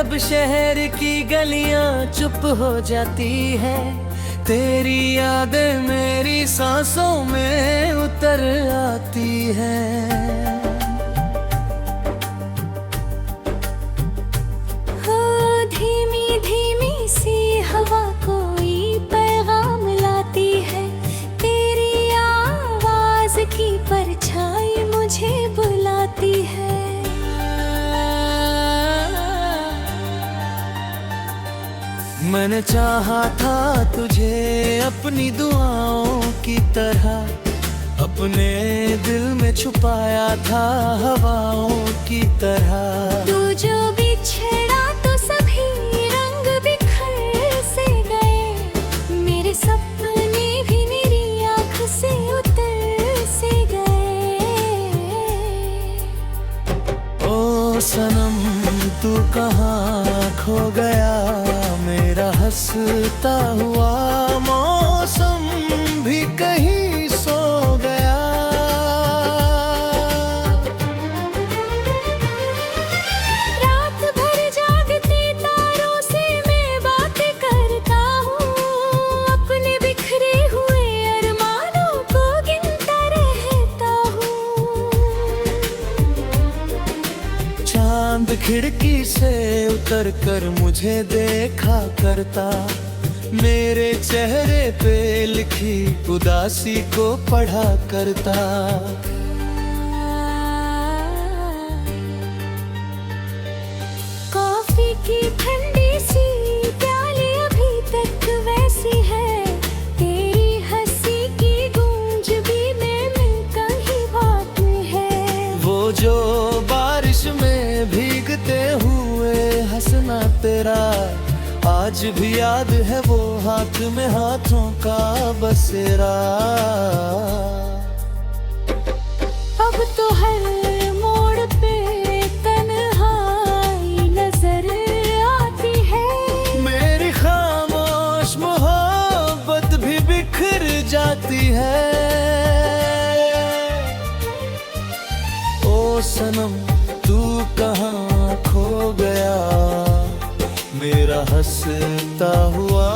जब शहर की गलियां चुप हो जाती है, तेरी यादें मेरी सांसों में उतर आती है। हो धीमी धीमी सी हवा कोई पैगाम लाती है, तेरी आवाज की परछाई मुझे बुलाती है। मैंने चाहा था तुझे अपनी दुआओं की तरह, अपने दिल में छुपाया था हवाओं की तरह। तू जो बिछड़ा तो सभी रंग बिखर से गए, मेरे सपने भी मेरी आँख से उतर से गए। ओ सनम तू कहाँ खो गया, मेरा हंसता हुआ मौसम भी कहीं सो गया। रात भर जागते तारों से मैं बातें करता हूँ, अपने बिखरे हुए अरमानों को गिनता रहता हूँ। चांद खिड़की से उतर कर मुझे देखा करता, मेरे चेहरे पे लिखी उदासी को पढ़ा करता। कॉफी की ठंडी सी प्याली अभी तक वैसी है, तेरी हंसी की गूंज भी मैं कहीं बात में है। वो जो बारिश में भीगते हुए हंसना तेरा, आज भी याद है वो हाथ में हाथों का बसेरा। अब तो हर मोड़ पे तन्हाई नजर आती है, मेरी खामोश मोहब्बत भी बिखर जाती है। ओ सनम तू कहाँ खो गया, मेरा हंसता हुआ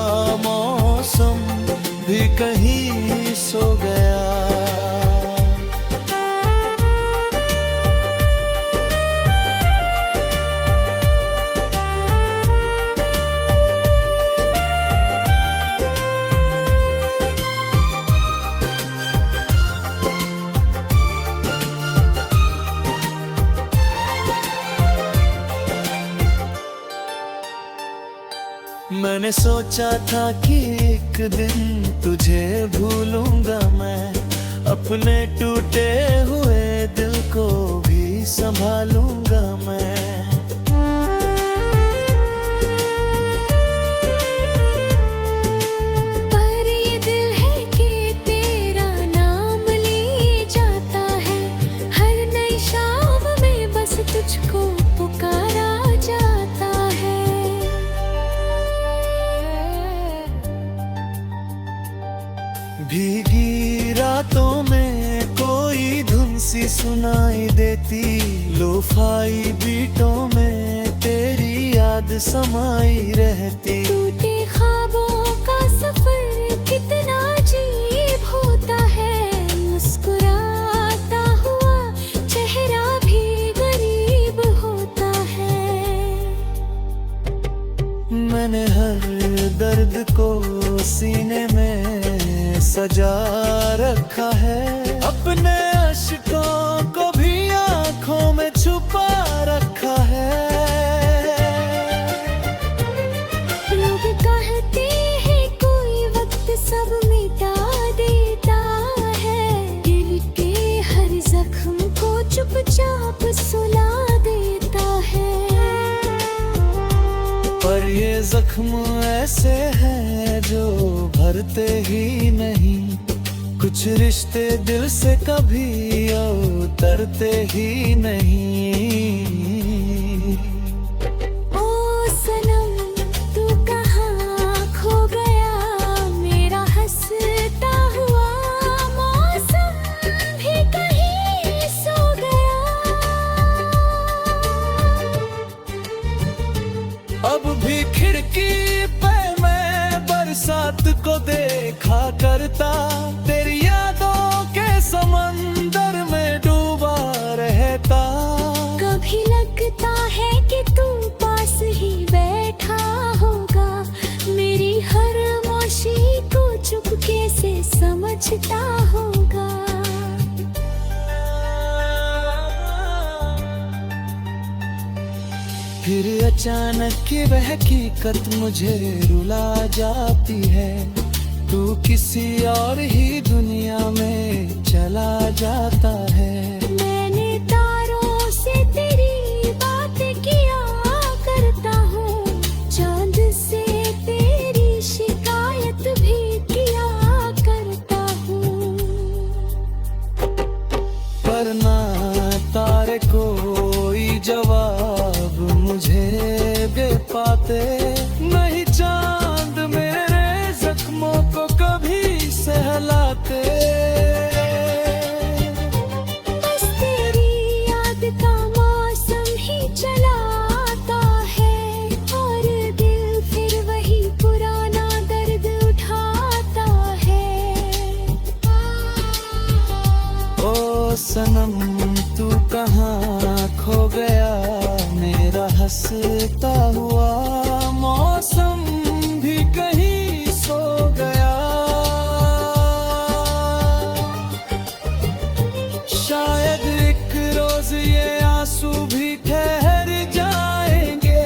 मौसम भी कहीं सो गया। मैंने सोचा था कि एक दिन तुझे भूलूंगा मैं, अपने टूटे हुए दिल को भी संभालूंगा मैं। पर ये दिल है कि तेरा नाम ले जाता है, हर नई शाम में बस तुझको पुकारा जाता है। भीगी रातों में कोई धुन सी सुनाई देती, लोफाई बीटों में तेरी याद समाई रहती। टूटे ख्वाबों का सफर कितना अजीब होता है, मुस्कुराता हुआ चेहरा भी गरीब होता है। मैंने हर दर्द को सीने में सजा रखा है, अपने अश्कों को भी आँखों में छुपा रखा है। लोग कहते हैं कोई वक्त सब मिटा देता है, दिल के हर जख्म को चुपचाप सुला देता है। पर ये जख्म ऐसे हैं जो भरते ही नहीं, कुछ रिश्ते दिल से कभी उतरते ही नहीं। ओ सनम तू कहाँ खो गया, मेरा हंसता हुआ मौसम भी कहीं सो गया। देखा करता, तेरी यादों के समंदर में डूबा रहता। कभी लगता है कि तू पास ही बैठा होगा, मेरी हर मौशी को चुपके से समझता होगा। फिर अचानक की वह हकीकत मुझे रुला जाती है, तू किसी और ही दुनिया में चला जाता है। मैंने तारों से तेरी बात किया करता हूँ, चांद से तेरी शिकायत भी किया करता हूँ। पर ना तारे कोई जवाब मुझे दे पाते, नहीं चांद मेरे जख्मों को कभी सहलाते। बस तेरी याद का मौसम ही चलाता है, और दिल फिर वही पुराना दर्द उठाता है। ओ सनम तू कहाँ खो गया, मेरा हंसता हुआ मौसम भी कहीं सो गया। शायद एक रोज ये आंसू भी ठहर जाएंगे,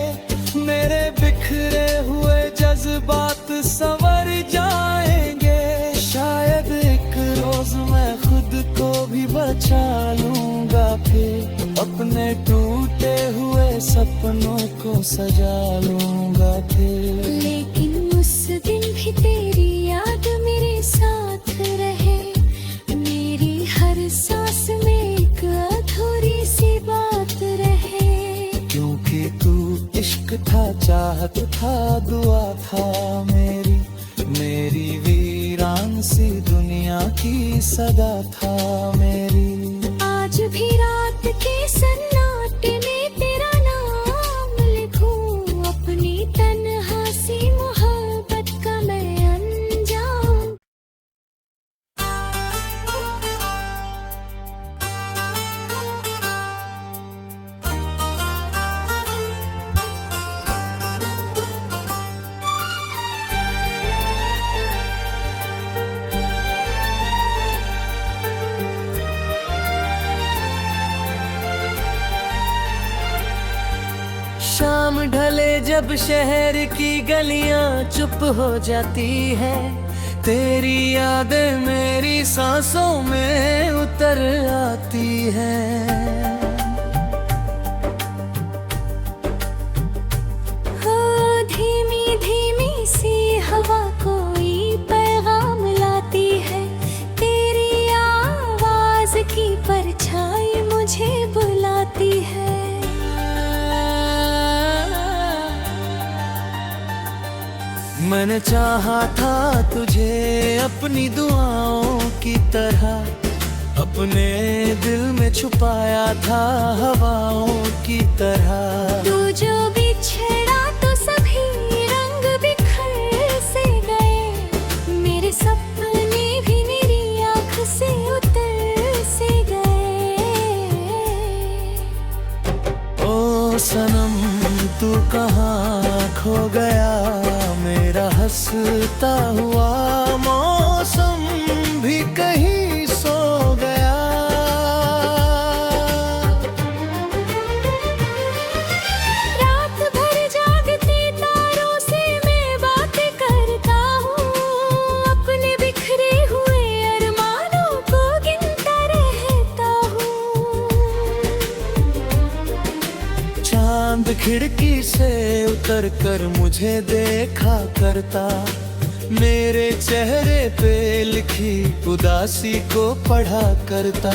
मेरे बिखरे हुए जज्बात संवर जाएंगे। शायद एक रोज मैं खुद को भी बचा लूंगा, फिर अपने टूटे हुए सपनों को सजा लूंगा फिर। लेकिन उस दिन भी तेरी याद मेरे साथ रहे, मेरी हर सांस में एक अधूरी सी बात रहे। क्योंकि तू इश्क था, चाहत था, दुआ था मेरी, मेरी वीरान सी दुनिया की सदा था मेरी। आज भी रात के सन्नाटे में तेरा नाम लिखूं, अपनी तन्हा सी मोहब्बत का मैं अंजाम। शाम ढले जब शहर की गलियां चुप हो जाती है, तेरी यादें मेरी सांसों में उतर आती है। हो धीमी धीमी सी हवा कोई पैगाम लाती है, तेरी आवाज की परछाई मुझे बुलाती है। मैंने चाहा था तुझे अपनी दुआओं की तरह, अपने दिल में छुपाया था हवाओं की तरह। तू जो बिछड़ा तो सभी रंग बिखर से गए, मेरे सपने भी मेरी आँख से उतर से गए। ओ सनम तू कहाँ खो गया, मेरा हंसता हुआ मौसम भी कहीं सो गया। रात भर जागते तारों से मैं बात करता हूँ, अपने बिखरे हुए अरमानों को गिनता रहता हूँ। चांद खिड़की से उतर कर मुझे देखा करता, मेरे चेहरे पे लिखी उदासी को पढ़ा करता।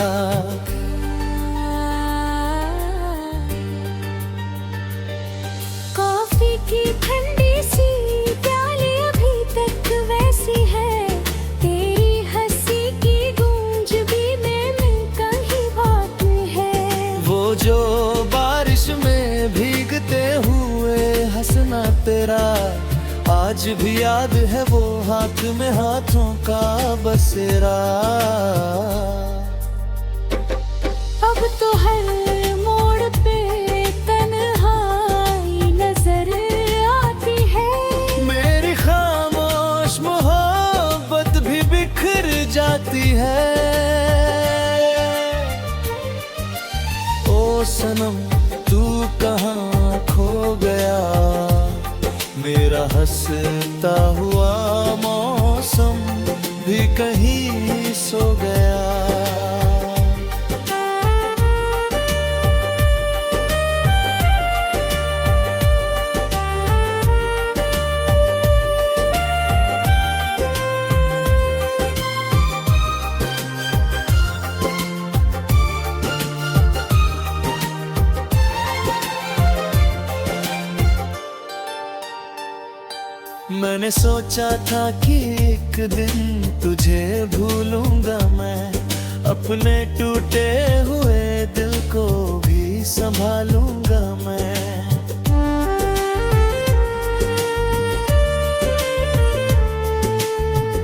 कॉफी की ठंडी सी प्याली अभी तक वैसी है, तेरी हंसी की गूंज भी में कहीं बात है। वो जो बारिश में भीगते हुए हंसना तेरा आज आज भी याद है वो हाथ में हाथों का बसेरा। अब तो हर मोड़ पे तन्हाई नजर आती है। मेरी खामोश मोहब्बत भी बिखर जाती है। ओ सनम तू कहाँ खो गया, मेरा हंसता हुआ मौसम भी कहीं सो गया। मैंने सोचा था कि एक दिन तुझे भूलूंगा मैं, अपने टूटे हुए दिल को भी संभालूंगा मैं।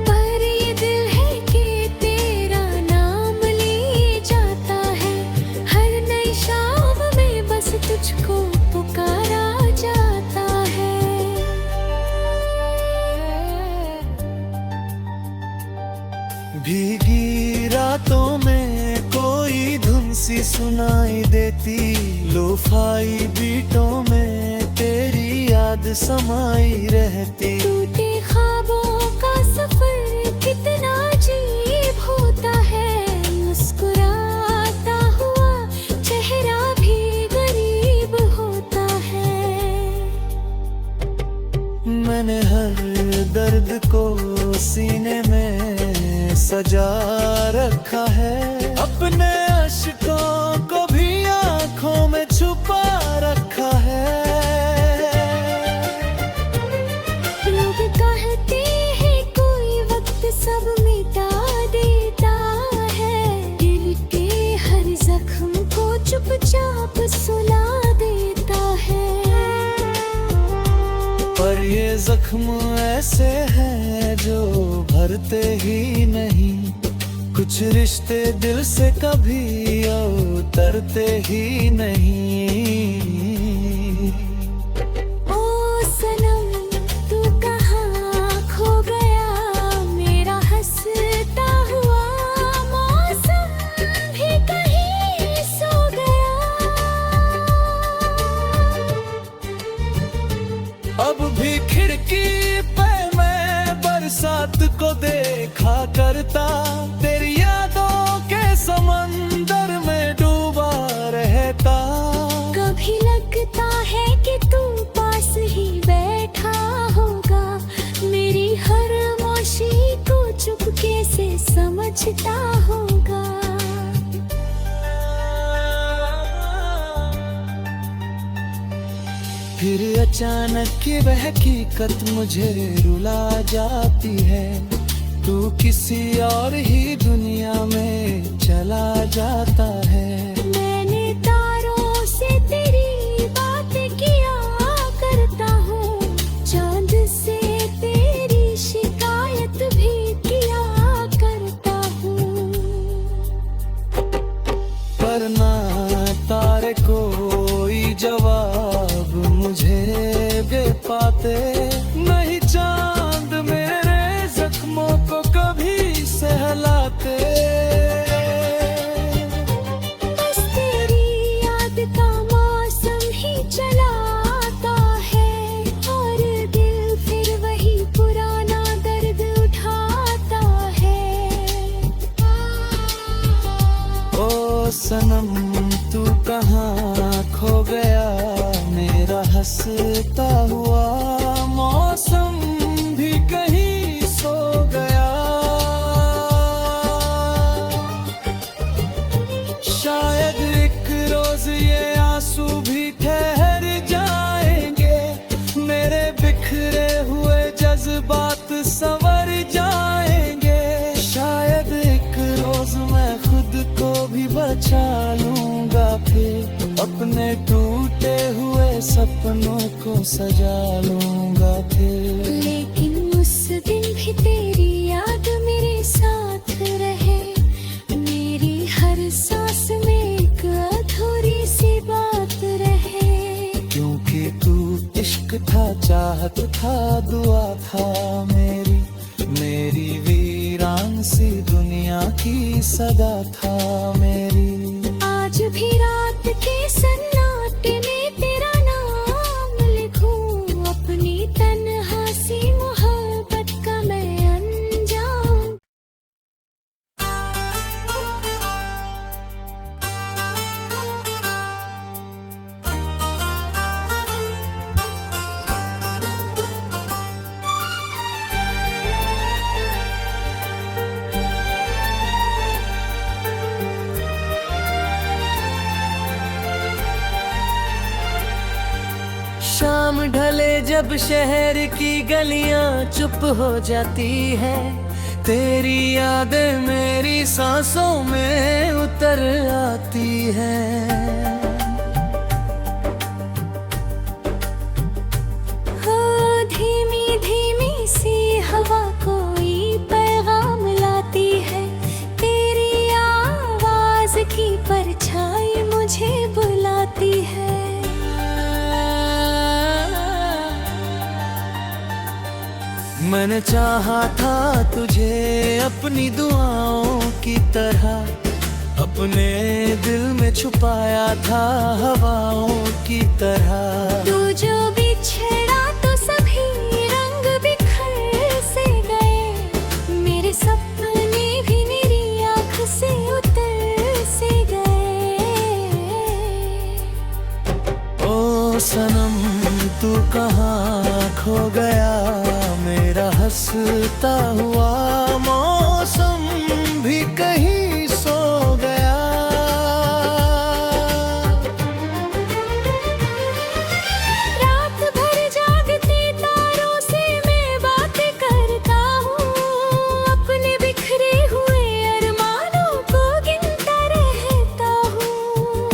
पर ये दिल है कि तेरा नाम ले जाता है, हर नई शाम में बस तुझको पुकारा जाता है। भीगी रातों में कोई धुन सी सुनाई देती, लोफाई बीटों में तेरी याद समाई रहती। टूटे ख्वाबों का सफर कितना अजीब होता है, मुस्कुराता हुआ चेहरा भी गरीब होता है। मैंने हर दर्द को सीने में सजा रखा है, अपने अश्कों को भी आंखों में छुपा रखा है। लोग कहते हैं कोई वक्त सब मिटा देता है, दिल के हर जख्म को चुपचाप सुला देता है। पर ये जख्म ऐसे हैं जो भरते ही नहीं, कुछ रिश्ते दिल से कभी उतरते ही नहीं। ओ सनम तू कहाँ खो गया, मेरा हंसता हुआ मौसम भी कहीं सो गया। अब भी खिड़की पे मैं बरसात को देखा करता, तेरी यादों के समंदर में डूबा रहता। कभी लगता है कि तू पास ही बैठा होगा, मेरी हर मौशी को चुपके से समझता होगा। फिर अचानक की वह हकीकत मुझे रुला जाती है, तू किसी और ही दुनिया में चला जाता है। मैंने तारों से तेरी बात किया करता हूँ, चांद से तेरी शिकायत भी किया करता हूँ। पर ना तारे कोई जवाब मुझे दे पाते, नहीं चांद मेरे जख्मों को कभी सहलाते। बस तेरी याद का मौसम ही चलाता है, और दिल फिर वही पुराना दर्द उठाता है। ओ सनम तू कहाँ खो गया, मेरा हंसता हुआ मौसम भी कहीं सो गया। शायद एक रोज ये आंसू भी ठहर जाएंगे, मेरे बिखरे हुए जज्बात संवर जाएंगे। शायद एक रोज मैं खुद को भी बचा लूंगा, फिर अपने टूटे हुए सपनों को सजा लूंगा फिर। लेकिन उस दिन भी तेरी याद मेरे साथ रहे, मेरी हर सांस में एक अधूरी सी बात रहे। क्योंकि तू इश्क था, चाहत था, दुआ था मेरी, मेरी वीरान सी दुनिया की सदा था मेरी। आज भी रात के सन्नाटे में तेरा नाम लिखूं, अपनी तन्हा सी मोहब्बत का मैं अंजाम। शाम ढले जब शहर की गलियां चुप हो जाती है, तेरी यादें मेरी सांसों में उतर आती है। हो धीमी धीमी सी हवा कोई पैगाम लाती है, तेरी आवाज की परछाई मुझे बुलाती है। मैंने चाहा था तुझे अपनी दुआओं की तरह, अपने दिल में छुपाया था हवाओं की तरह। तू जो बिछड़ा तो सभी रंग बिखर से गए, मेरे सपने भी मेरी आँख से उतर से गए। ओ सनम तू कहाँ खो गया, मेरा हंसता हुआ मौसम भी कहीं सो गया। रात भर जागते तारों से मैं बात करता हूँ, अपने बिखरे हुए अरमानों को गिनता रहता हूँ।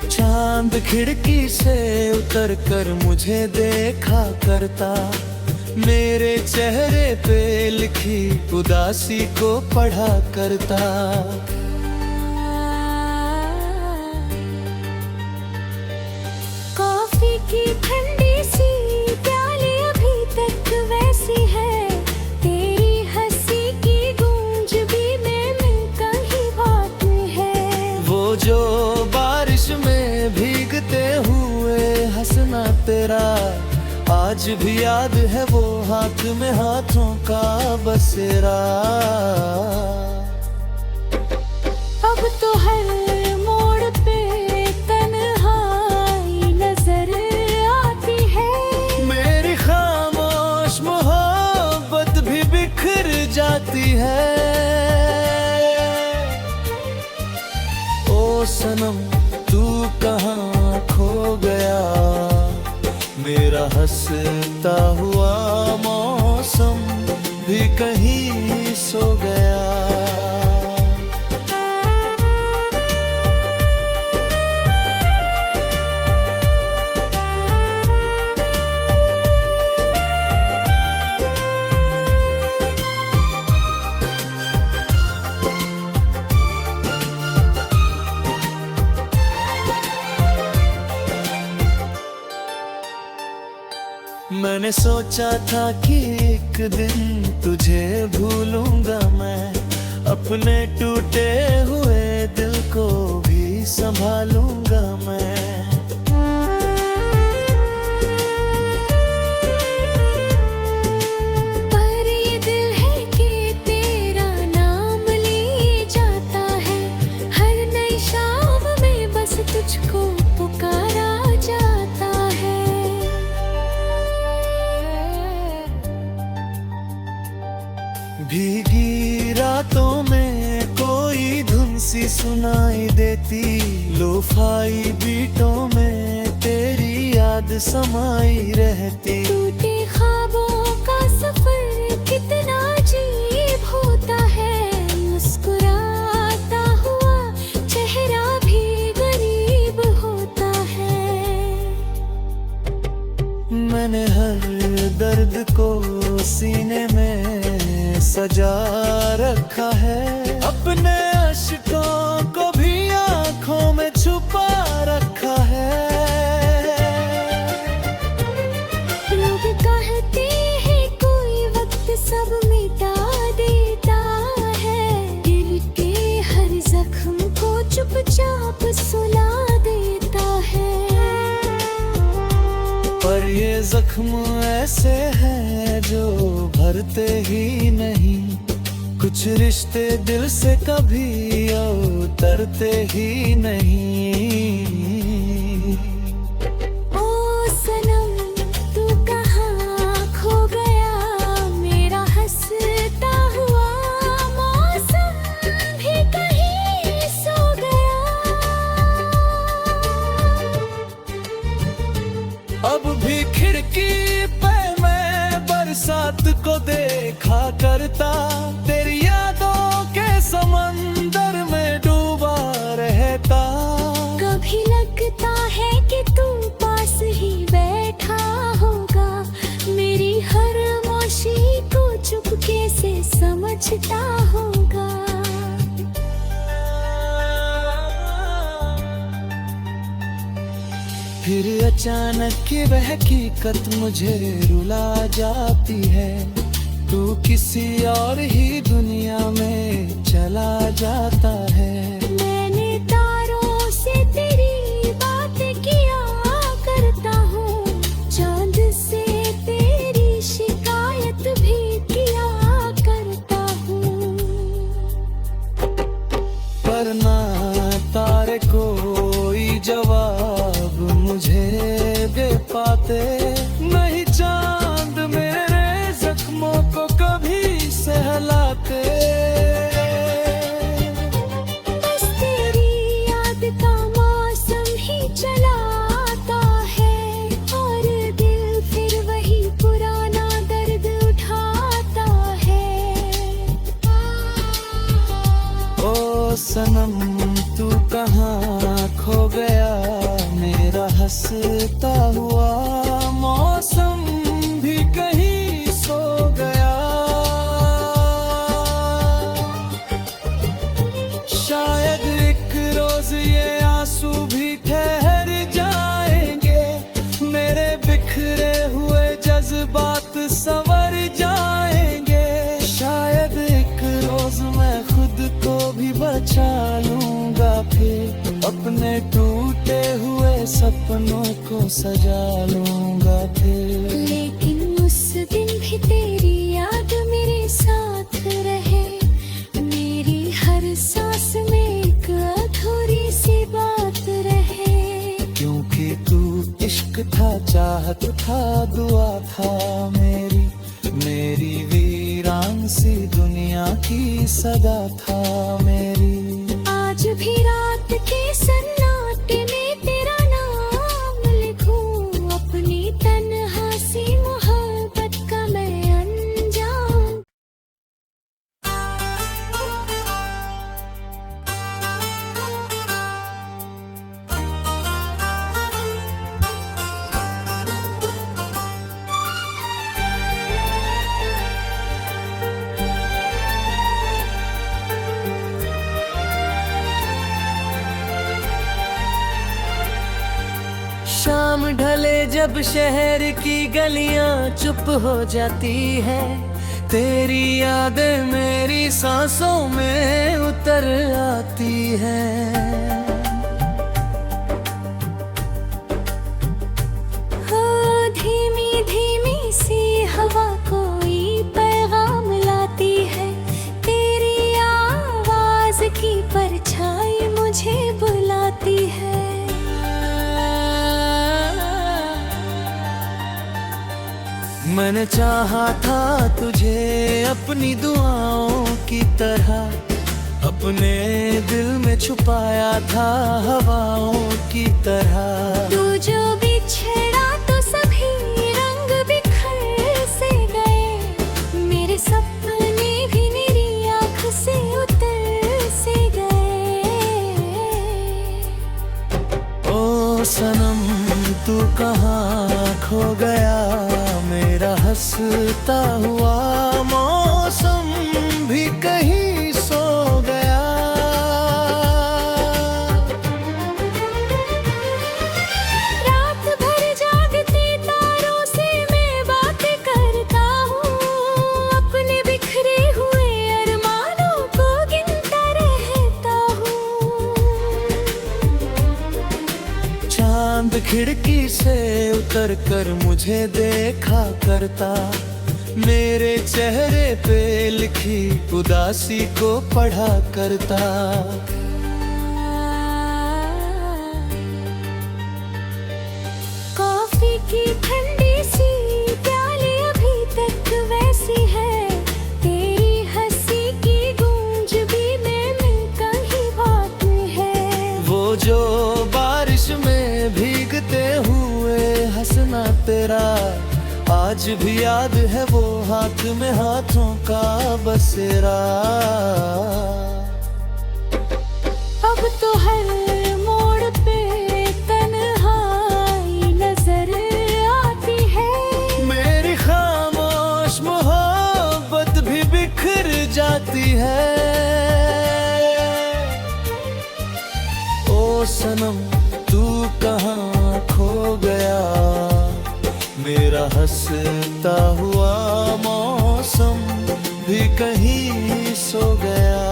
चांद खिड़की से उतर कर मुझे देखा करता, मेरे चेहरे पे लिखी उदासी को पढ़ा करता। कॉफी की ठंडी सी प्याली अभी तक वैसी है, तेरी हंसी की गूंज भी मैं में कहीं बात है। वो जो बारिश में भीगते हुए हंसना तेरा, आज भी याद है वो हाथ में हाथों का बसेरा। अब तो हर मोड़ पे तन्हाई नजर आती है, मेरी खामोश मोहब्बत भी बिखर जाती है। ओ सनम तू कहाँ खो गया, मेरा हंसता हुआ मौसम भी कहीं सो गया। मैंने सोचा था कि एक दिन तुझे भूलूंगा मैं, अपने टूटे हुए दिल को भी संभालूंगा मैं। पर ये दिल है कि तेरा नाम ले जाता है, हर नई शाम में बस तुझको पुकारा जाता है। भीगी रातों में कोई धुन सी सुनाई देती, लोफाई बीटों में तेरी याद समाई रहती। टूटे ख्वाबों का सफर कितना अजीब होता है, मुस्कुराता हुआ चेहरा भी गरीब होता सजा रखा है, अपने अश्कों को भी आंखों में छुपा रखा है। लोग कहते हैं कोई वक्त सब मिटा देता है, दिल के हर जख्म को चुपचाप सुला देता है। पर ये जख्म ऐसे हैं जो भरते ही नहीं, कुछ रिश्ते दिल से कभी उतरते ही नहीं। ओ सनम तू कहाँ खो गया, मेरा हंसता हुआ मौसम भी कहीं सो गया। अब भी खिड़की पे मैं बरसात को देखा करता, तेरी यादों के समंदर में डूबा रहता। कभी लगता है कि तू पास ही बैठा होगा, मेरी हर मौशी को चुपके से समझता होगा। फिर अचानक की वह हकीकत मुझे रुला जाती है, तू किसी और ही दुनिया में चला जाता है। मैंने तारों से तेरी बात किया करता हूँ, चांद से तेरी शिकायत भी किया करता हूँ। पर ना तारे कोई जवाब मुझे दे पाते, नहीं चांद मेरे जख्मों को कभी सहलाते। बस तेरी याद का मौसम ही चलाता है, और दिल फिर वही पुराना दर्द उठाता है। ओ सनम तू कहाँ खो गया, मेरा हंसता हुआ मौसम भी कहीं सो गया। शायद एक रोज ये आंसू भी ठहर जाएंगे, मेरे बिखरे हुए जज्बात संवर जाएंगे। शायद एक रोज मैं खुद को भी बचा लूंगा, फिर अपने टूटे हुए सपनों को सजा लूंगा फिर। लेकिन उस दिन भी तेरी याद मेरे साथ रहे, मेरी हर सांस में एक अधूरी सी बात रहे। क्योंकि तू इश्क था, चाहत था, दुआ था मेरी, मेरी वीरान सी दुनिया की सदा था मेरी। आज भी रात के सन्नाटे में तेरा नाम लिखूं, अपनी तन्हा सी मोहब्बत का मैं अंजाम। शाम ढले जब शहर की गलियां चुप हो जाती है, तेरी यादें मेरी सांसों में उतर आती है। हो धीमी धीमी सी हवा कोई पैगाम लाती है, तेरी आवाज की परछाई मुझे बुलाती है। मैंने चाहा था तुझे अपनी दुआओं की तरह, अपने दिल में छुपाया था हवाओं की तरह। तू जो बिछड़ा तो सभी रंग बिखर से गए, मेरे सपने भी मेरी आँख से उतर से गए। ओ सनम तू कहाँ खो गया, मेरा हंसता हुआ मौसम खिड़की से उतर कर मुझे देखा करता, मेरे चेहरे पे लिखी उदासी को पढ़ा करता। कॉफी की ठंडी सी प्याली अभी तक वैसी है, तेरी हंसी की गूंज भी में कहीं बात है। वो जो बारिश में भीगते हुए हंसना तेरा, आज भी याद है वो हाथ में हाथों का बसेरा। अब तो हर मोड़ पे तन्हाई नजर आती है, मेरी खामोश मोहब्बत भी बिखर जाती है। ओ सनम तू कहाँ खो गया, मेरा हंसता हुआ मौसम भी कहीं सो गया।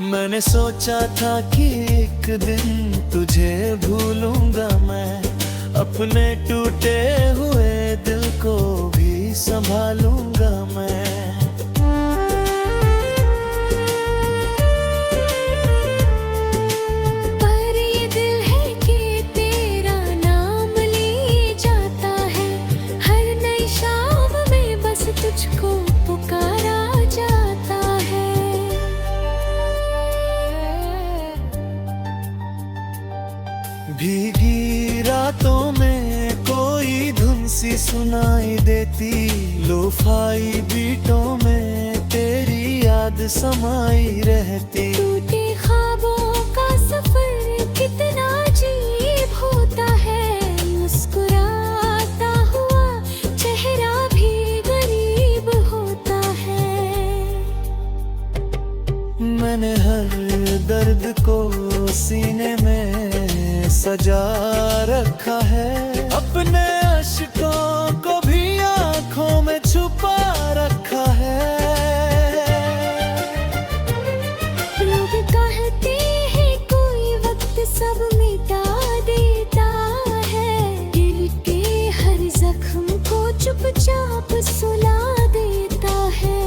मैंने सोचा था कि एक दिन तुझे भूलूंगा मैं, अपने टूटे हुए दिल को भी संभालूंगा मैं। पर ये दिल है कि तेरा नाम ले जाता है, हर नई शाम में बस तुझको पुकारा जाता है। भीगी रातों में कोई धुन सी सुनाई देती, लोफाई बीटों में तेरी याद समाई रहती। टूटे ख्वाबों का सफर कितना अजीब होता है, मुस्कुराता हुआ चेहरा भी गरीब होता है। मैंने हर दर्द को सीने में सजा रखा है, अपने अश्कों को भी आँखों में छुपा रखा है। लोग कहते हैं कोई वक्त सब मिटा देता है, दिल के हर जख्म को चुपचाप सुला देता है।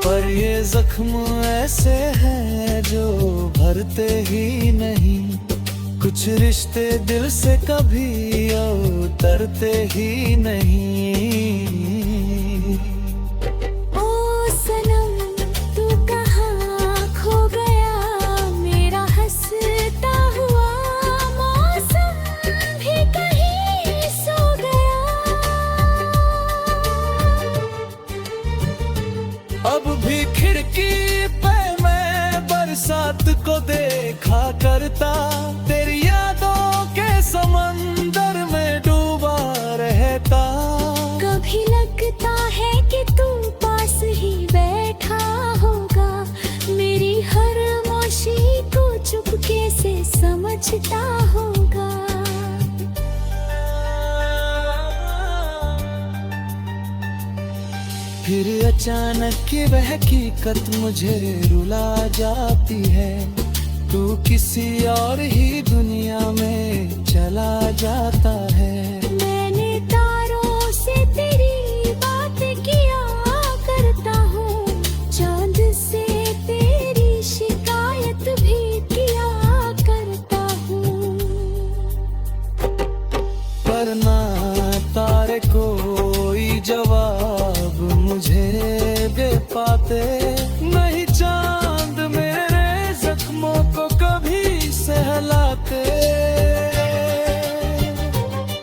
पर ये जख्म ऐसे हैं जो भरते ही नहीं, कुछ रिश्ते दिल से कभी उतरते ही नहीं। ओ सनम तू कहाँ खो गया, मेरा हंसता हुआ मौसम भी कहीं सो गया। अब भी खिड़की पे मैं बरसात को देखा करता, तेरी यादों के समंदर में डूबा रहता। कभी लगता है कि तू पास ही बैठा होगा, मेरी हर मौशी को चुपके से समझता होगा। फिर अचानक की वह हकीकत मुझे रुला जाती है, तू किसी और ही दुनिया में चला जाता है। मैंने तारों से तेरी बात किया करता हूँ, चांद से तेरी शिकायत भी किया करता हूँ। पर ना तारे कोई जवाब मुझे दे पाते, नहीं चांद मेरे जख्मों को कभी सहलाते।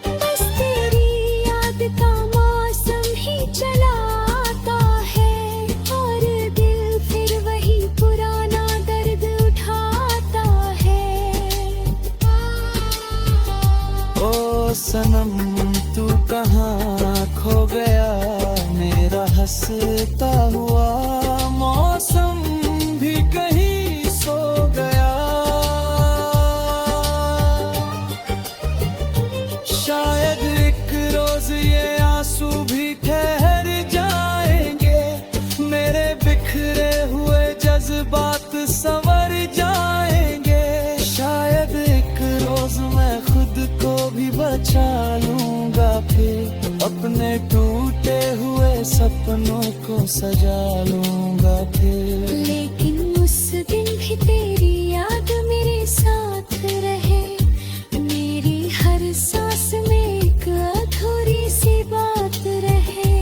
बस तेरी याद का मौसम ही चलाता है, और दिल फिर वही पुराना दर्द उठाता है। ओ सनम तू कहाँ खो गया, मेरा बरसता हुआ मौसम भी कहीं सो गया। शायद एक रोज ये आंसू भी ठहर जाएंगे, मेरे बिखरे हुए जज्बात संवर जाएंगे। शायद एक रोज मैं खुद को भी बचा लूंगा, फिर अपने टूटे हुए सपनों को सजा लूंगा फिर। लेकिन उस दिन भी तेरी याद मेरे साथ रहे, मेरी हर सांस में एक अधूरी सी बात रहे।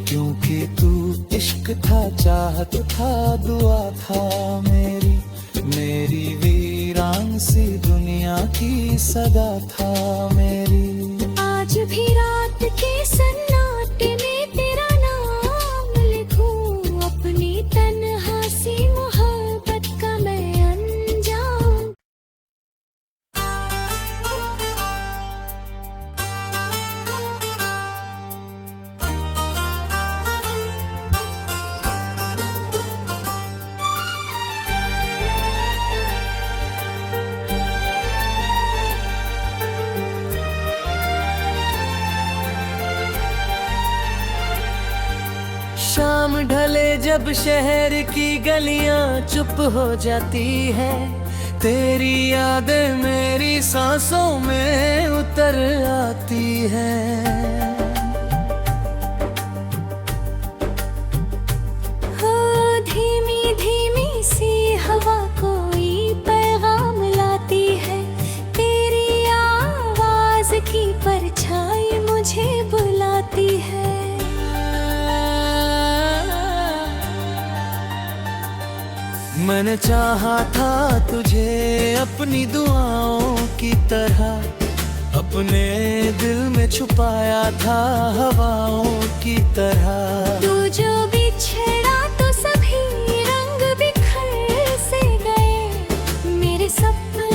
क्योंकि तू इश्क था, चाहत था, दुआ था मेरी, मेरी वीरान सी दुनिया की सदा था मेरी। आज भी रात के सन्नाटे में तेरा नाम लिखूं, अपनी तन्हा सी मोहब्बत का मैं अंजाम। शाम ढले जब शहर की गलियां चुप हो जाती है, तेरी यादें मेरी सांसों में उतर आती है। हो धीमी धीमी सी हवा कोई पैगाम लाती है, तेरी आवाज की परछाई मुझे बुलाती है। मैंने चाहा था तुझे अपनी दुआओं की तरह, अपने दिल में छुपाया था हवाओं की तरह। तू जो बिछड़ा तो सभी रंग बिखर से गए, मेरे सपने